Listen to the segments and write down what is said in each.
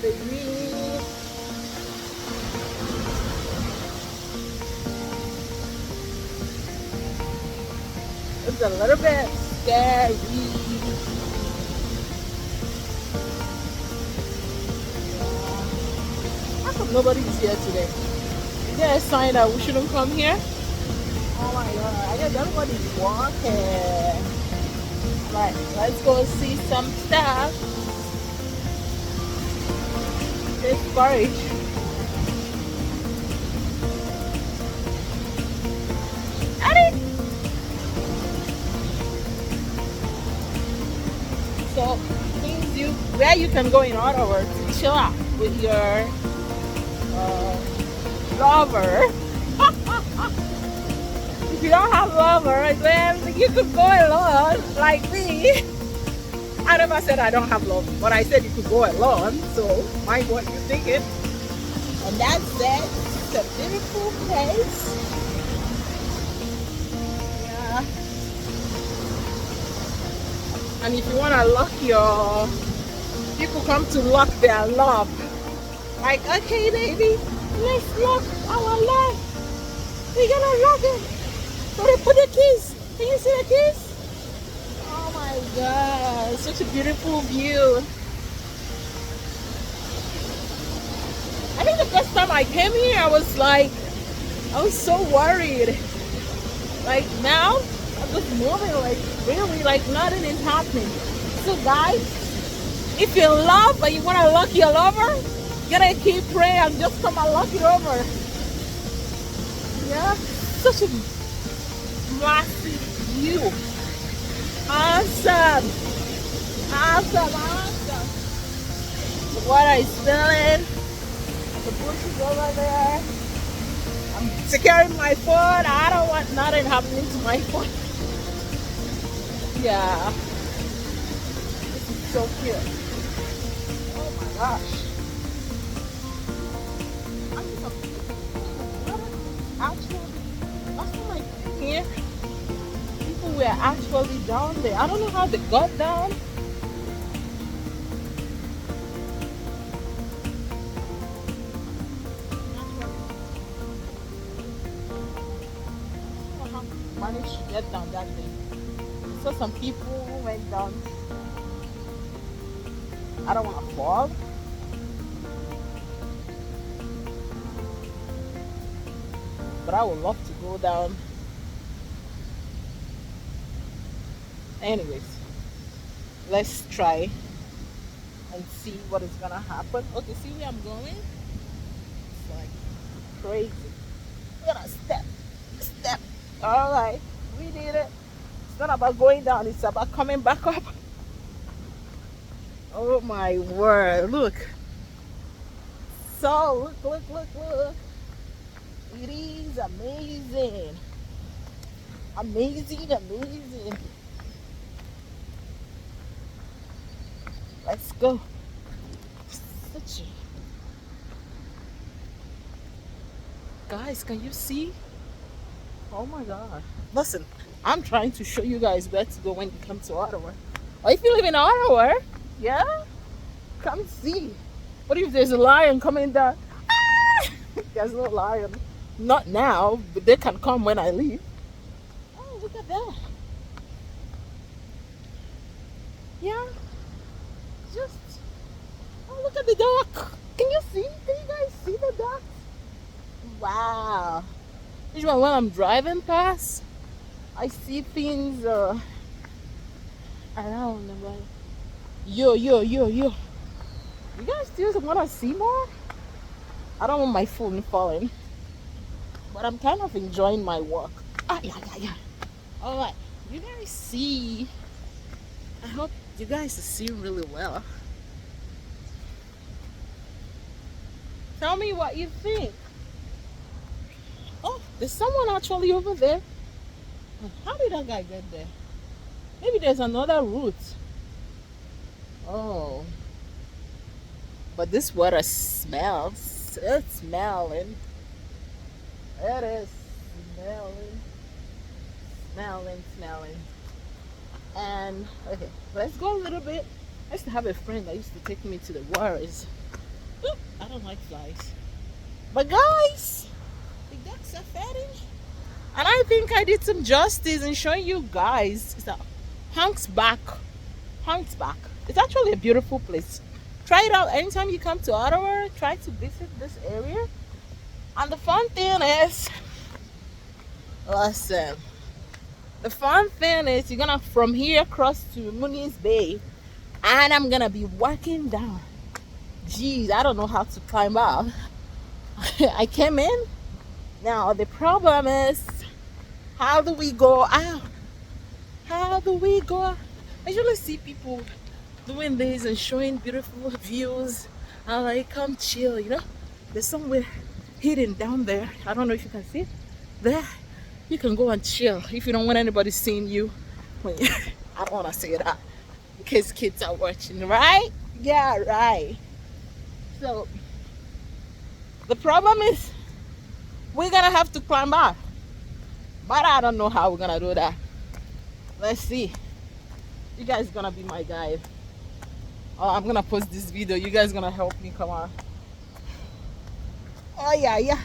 baby. It's a little bit scary. How come nobody's here today? Is there a sign that we shouldn't come here? Oh my god, I guess everybody's walking. Right, let's go see some stuff. It's courage. So things where you can go in other words to chill out with your lover. If you don't have lover, then you could go alone like me. I never said I don't have love, but I said you could go alone. So mind what you're thinking. And that's it. It's a beautiful place. Yeah. And if you want to lock your people come to lock their love. Like, okay, baby, let's lock our love. We're gonna lock it. So they put the keys. Can you see the keys? Oh my god, such a beautiful view. I think the first time I came here, I was so worried. Like now, I'm just moving like really like nothing is happening. So guys, if you're in love and you want to lock your lover, you gotta keep praying and just come and lock it over. Yeah, such a massive view. Awesome. The water is spilling. The bush is over there. I'm securing my phone. I don't want nothing happening to my phone. Yeah. This is so cute. Oh my gosh. Actually, last time I came here, people were actually down there. I don't know how they got down. Managed to get down that day. So some people went down. I don't want to fall. But I would love to go down. Anyways, let's try and see what is gonna happen. Okay, see where I'm going? It's like crazy. We're gonna step. Alright, we did it. It's not about going down, it's about coming back up. Oh my word, look. So look. It is amazing. Amazing. Let's go. Such a... Guys, can you see? Oh my god. Listen, I'm trying to show you guys where to go when you come to Ottawa. Or if you live in Ottawa, yeah? Come see. What if there's a lion coming down? Ah! There's no lion. Not now, but they can come when I leave. Oh, look at that. Yeah. Just... Oh, look at the duck. Can you see? Can you guys see the duck? Wow. Usually when I'm driving past, I see things around. I'm like, yo. You guys still want to see more? I don't want my phone falling. But I'm kind of enjoying my walk. Ah, yeah. Alright, you guys see. I hope you guys see really well. Tell me what you think. Oh, there's someone actually over there. How did that guy get there? Maybe there's another route. Oh. But this water smells. It's smelling. It is smelling. And okay, let's go a little bit. I used to have a friend that used to take me to the waters. I don't like flies. But guys, the ducks are feeding. And I think I did some justice in showing you guys. It's a Hunks Back. Hunks Back. It's actually a beautiful place. Try it out anytime you come to Ottawa. Try to visit this area. And the fun thing is, listen, the fun thing is you're gonna from here cross to Mooney's Bay, and I'm gonna be walking down. Geez, I don't know how to climb out. I came in. Now the problem is, how do we go out? How do we go out? I usually see people doing this and showing beautiful views. I'm like, come chill, you know? There's somewhere hidden down there. I don't know if you can see it. There, you can go and chill if you don't want anybody seeing you. When you I don't want to say that in case kids are watching, right? Yeah, right. So the problem is we're gonna have to climb up, but I don't know how we're gonna do that. Let's see. You guys gonna be my guide. Oh, I'm gonna post this video. You guys gonna help me. Come on. Oh yeah, yeah.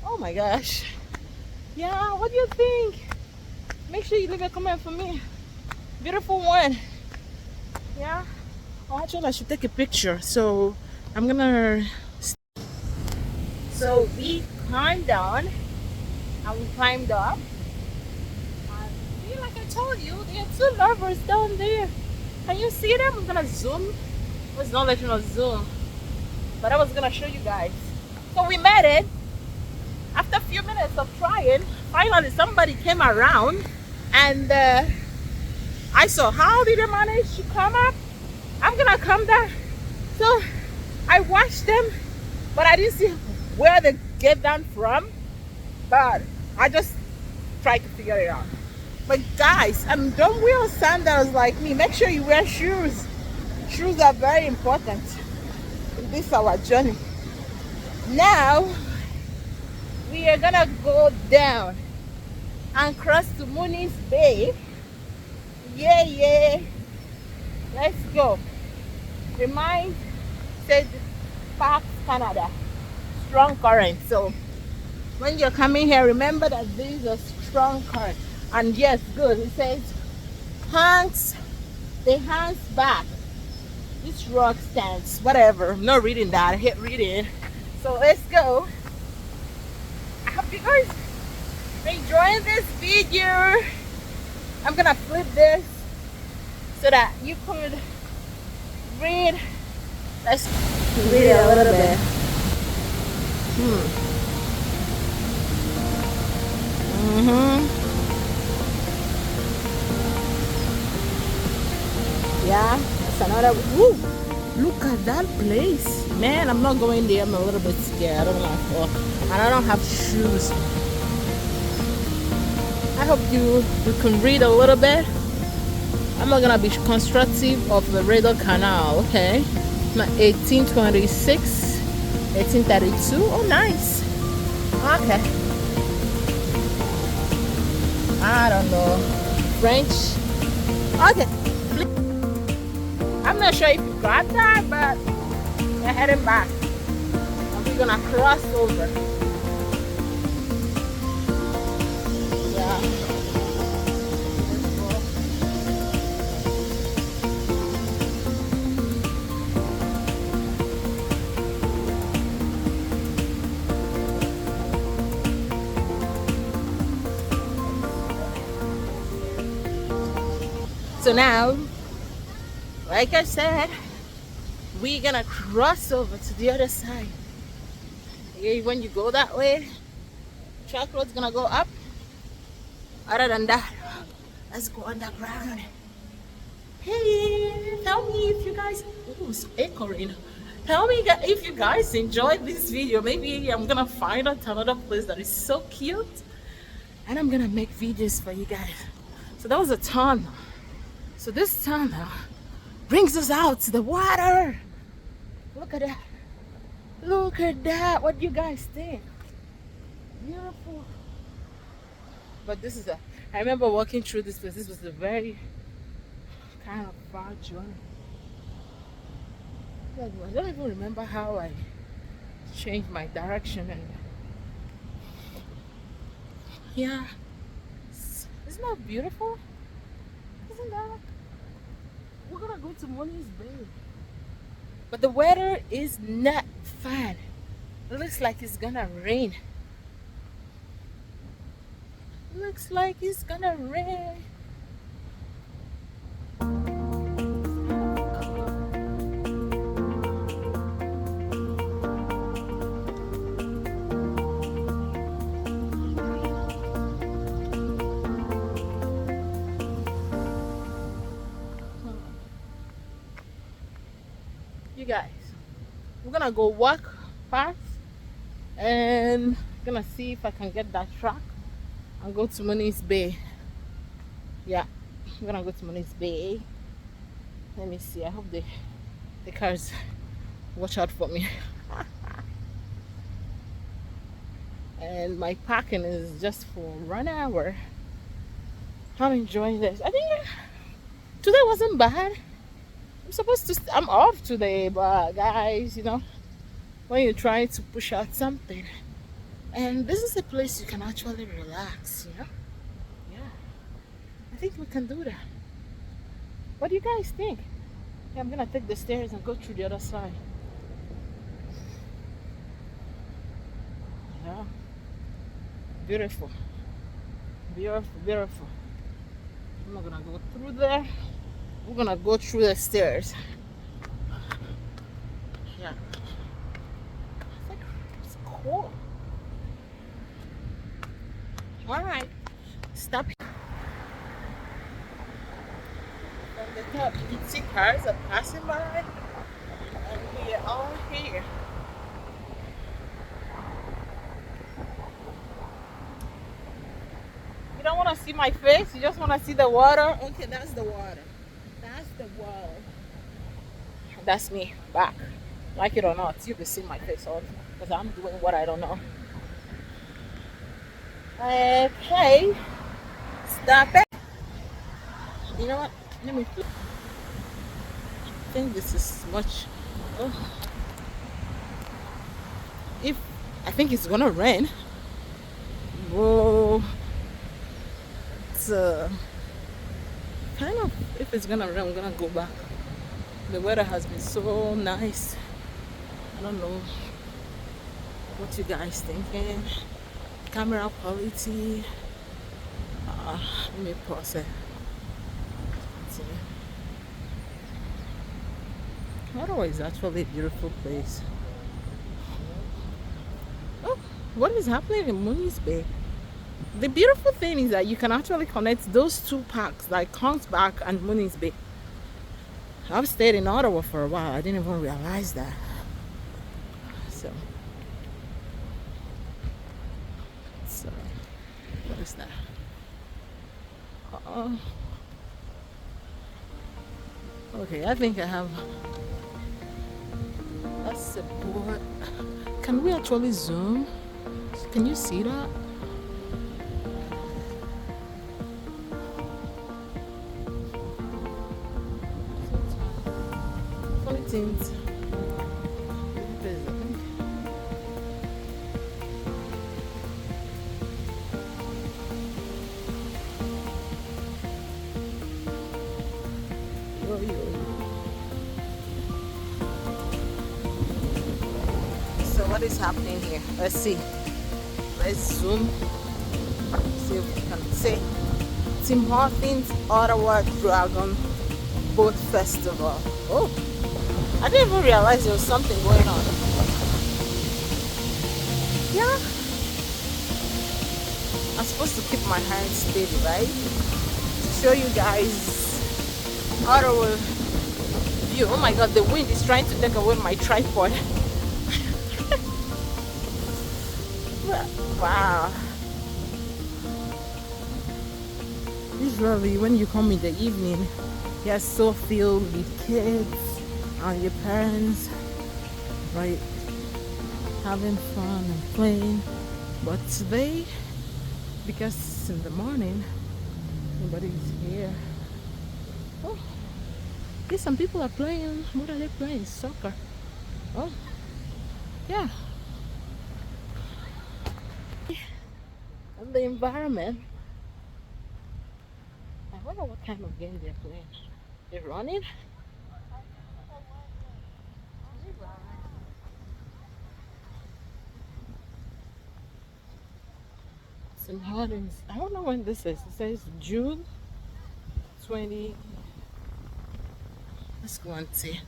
Oh my gosh. Yeah, what do you think? Make sure you leave a comment for me. Beautiful one. Yeah. Oh, actually, I should take a picture. So I'm gonna. So we climbed down and we climbed up. And see, like I told you, there are two lovers down there. Can you see them? I'm gonna zoom. I was not letting us zoom, but I was gonna show you guys. So we made it. After a few minutes of trying, finally somebody came around, and I saw how did they manage to come up. I'm gonna come down. So I watched them, but I didn't see where they get down from. But I just tried to figure it out. But guys, don't wear sandals like me. Make sure you wear shoes. Shoes are very important in this our journey. Now we are gonna go down and cross to Mooney's Bay. Yeah, yeah. Let's go. Remind said Parks, Canada. Strong current. So when you're coming here, remember that this is a strong current. And yes, good. It says hands, the hands back. This rock stands, whatever. I'm not reading that. I hate reading. So let's go. I hope you guys are enjoying this video. I'm gonna flip this so that you could read. Let's read it a little bit. Yeah, that's another. Woo! Look at that place, man. I'm not going there. I'm a little bit scared. I don't want to walk, and I don't have shoes. I hope you can read a little bit. I'm not gonna be constructive of the Rideau Canal. Okay, 1826, 1832. Oh, nice. Okay. I don't know French. Okay. I'm not sure if you got that, but we're heading back. And we're gonna cross over. Yeah. So now, like I said, we're gonna cross over to the other side. Okay, when you go that way, truck road's gonna go up. Other than that, let's go underground. Hey, tell me if you guys, ooh, it's echoing. Tell me if you guys enjoyed this video. Maybe I'm gonna find out another place that is so cute, and I'm gonna make videos for you guys. So that was a tunnel. So this tunnel brings us out to the water. Look at that. Look at that. What do you guys think? Beautiful. But this is I remember walking through this place. This was a very kind of far journey. Like, I don't even remember how I changed my direction. And yeah, isn't that beautiful? Isn't that? We're gonna go to Money's Bay, but the weather is not fun. It looks like it's gonna rain. Looks like it's gonna rain. You guys, we're gonna go walk past and gonna see if I can get that truck and go to Money's Bay. Yeah, I'm gonna go to Money's Bay. Let me see. I hope the cars watch out for me. And my parking is just for 1 hour. I'm enjoying this. I think today wasn't bad. I'm off today, but guys, when you're trying to push out something, and this is a place you can actually relax. Yeah, I think we can do that. What do you guys think? Yeah, I'm gonna take the stairs and go through the other side. Yeah, beautiful, beautiful, beautiful. I'm not gonna go through there. We're gonna go through the stairs. Yeah, it's cool. All right, stop. From the top, you can see cars are passing by, and we are all here. You don't want to see my face, you just want to see the water. Okay, that's the water. That's the wall. That's me back. Like it or not, you can see my face all because I'm doing what I don't know. Okay, stop it. You know what? Let me. I think this is much. Oh, if I think it's gonna rain. Whoa. It's kind of. If it's gonna rain, I'm gonna go back. The weather has been so nice. I don't know what you guys thinking. Camera quality. Let me pause it. See. Ottawa is actually a beautiful place. Oh, what is happening in Mooney's Bay? The beautiful thing is that you can actually connect those two parks, like Back and Mooney's Bay. I've stayed in Ottawa for a while. I didn't even realize that. So what is that? Okay, I think I have. That's a board. Can we actually zoom? Can you see that? Funny things. So what is happening here? Let's see. Let's zoom. See if we can see. Tim Hortons Ottawa Dragon Boat Festival. Oh, I didn't even realize there was something going on. Yeah. I'm supposed to keep my hands steady, right? To show you guys Ottawa view. Oh my god, the wind is trying to take away my tripod. Wow. Usually when you come in the evening, you're so filled with kids and your parents, right, having fun and playing. But today, because it's in the morning, nobody's here. Oh, Yeah, some people are playing. What are they playing? Soccer. Oh, yeah. And the environment. I wonder what kind of game they're playing. They're running? Some hardens. I don't know when this is. It says June 20. Let's go and see.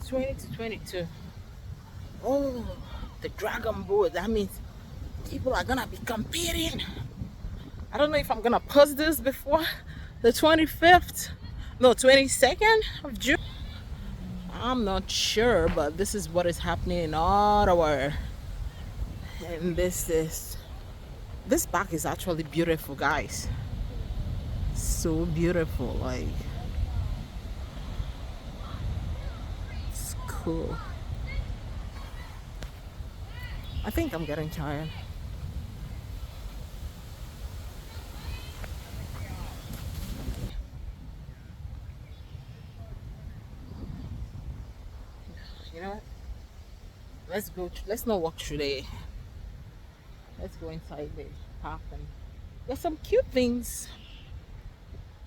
20 to 22. Oh, the Dragon Boat. That means people are gonna be competing. I don't know if I'm gonna post this before the 25th, no, 22nd of June. I'm not sure, but this is what is happening in Ottawa. And this park is actually beautiful, guys. So beautiful, like it's cool. I think I'm getting tired. You know what? Let's go. Let's not walk through there. Let's go inside the park, and there's some cute things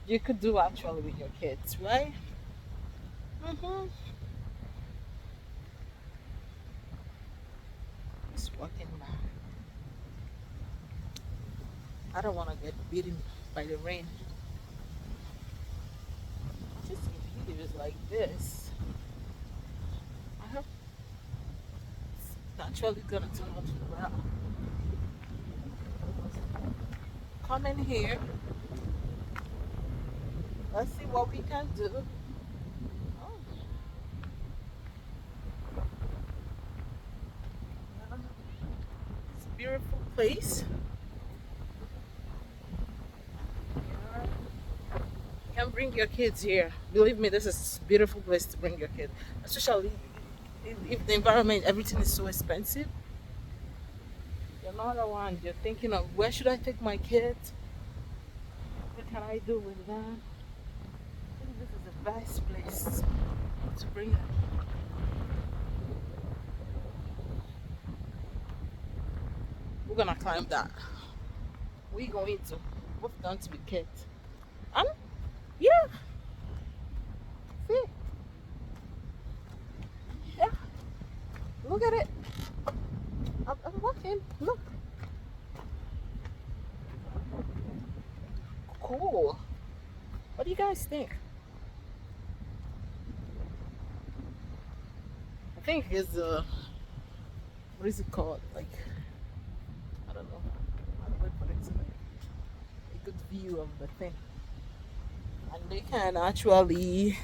you could do actually with your kids, right? Mm-hmm. Just walking back. I don't want to get beaten by the rain. Just see videos like this. I hope it's actually gonna turn out well. Come in here. Let's see what we can do. Oh, it's a beautiful place. You can bring your kids here. Believe me, this is a beautiful place to bring your kids. Especially if the environment, everything is so expensive. You're not the one. You're thinking of where should I take my kids? What can I do with them? I think this is the best place to bring them. We're gonna climb that. We're going to. We've done to be kids. Yeah. See? Yeah. Look at it. I'm walking. Look. Cool. What do you guys think? I think it's what is it called? Like, I don't know. How do I put it to like a good view of the thing? And they can actually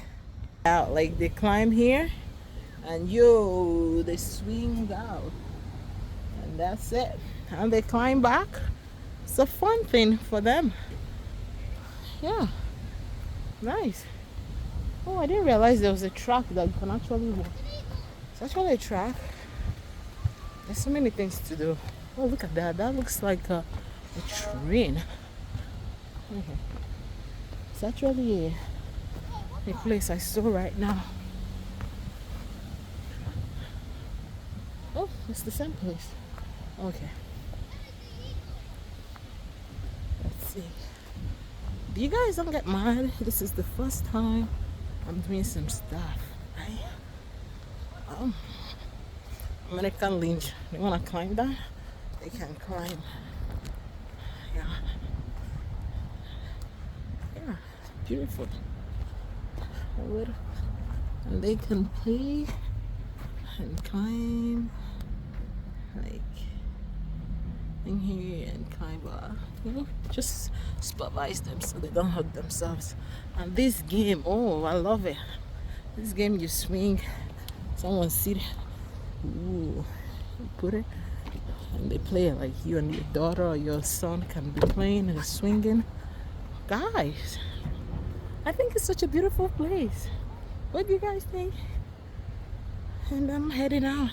out, like they climb here and they swing out, and that's it. And they climb back. It's a fun thing for them. Yeah, nice. Oh, I didn't realize there was a track that you can actually walk. It's actually a track. There's so many things to do. Oh, look at that. That looks like a train. Okay. It's actually a place I saw right now. Oh, it's the same place. Okay. Let's see. Do you guys don't get mad? This is the first time I'm doing some stuff, right? American Lynch. They wanna climb that? They can climb. Yeah. Yeah. Beautiful. And they can play and climb like in here and climb just supervise them so they don't hurt themselves. And this game, oh, I love it. This game, you swing, someone sit, ooh, you put it, and they play like you and your daughter or your son can be playing and swinging. Guys, I think it's such a beautiful place. What do you guys think? And I'm heading out.